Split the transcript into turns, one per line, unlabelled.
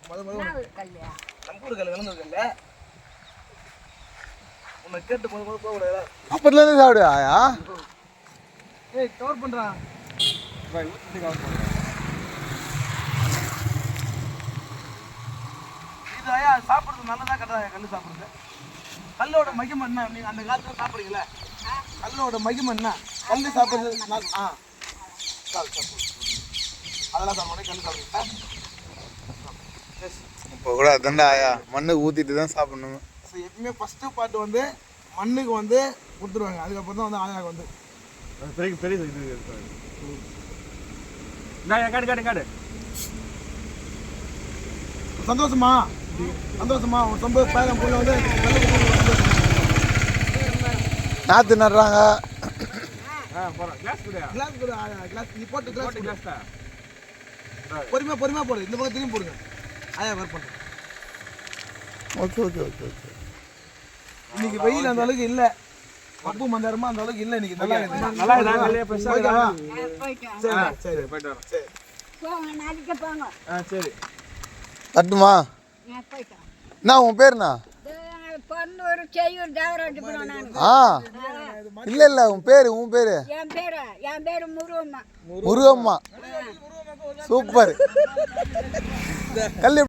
நம்பூர் கல் விளங்குறதில்ல உன்னை கேட்டு போக கூடாது.
அப்பத்துலேருந்து சாப்பிடு ஆயா.
ஏய் கவர் பண்ணுறான் ஊற்றி கவர் பண்ணுறேன். இது ஆயா சாப்பிட்றது நல்லதா கரெக்டாக கல் சாப்பிட்றது? கல்லோட மகிமை என்ன? நீங்கள் அந்த காலத்தில் சாப்பிட்றீங்களே, கல்லோட மகிமை என்ன? கல் சாப்பிட்றது அதெல்லாம் சாப்பிட்றேன். கல் சாப்பிட்றேன்
இப்போ கூட அதாண்டா ஆயா, மண்ணுக்கு ஊற்றிட்டு தான் சாப்பிடணும்.
ஸோ எப்பவுமே ஃபஸ்ட்டு பார்ட்டு வந்து மண்ணுக்கு வந்து கொடுத்துருவாங்க, அதுக்கப்புறம் தான் வந்து ஆயாவுக்கு வந்து
பெரிய பெரிய இது காடு
சந்தோஷமா சந்தோஷமா உன் சொம்ப பேரம் புள்ள வந்து
நாற்று நடுறாங்க.
கிளாஸ் போடு ஆயா, கிளாஸ் நீ போட்டு கிளாஸ் பொறுமையாக போடு. இந்த பக்கம் திரும்பி போடுங்க. ஆயா ஒர்க் பண்ணுறேன்.
Okay okay okay okay.
இன்னைக்கு வெயில் அந்த அளவுக்கு இல்லை, மப்பு மந்தாரமா அந்த அளவுக்கு இல்லை இன்னைக்கு. நல்லா சரி போயிட்டு வரோம். சரி
தட்டுமா? என்ன உன் பேருண்ணா? ஆ இல்லை இல்லை, உன் பேர்
என் பேரு முருகம்மா.
முருகம்மா. சூப்பர். கல்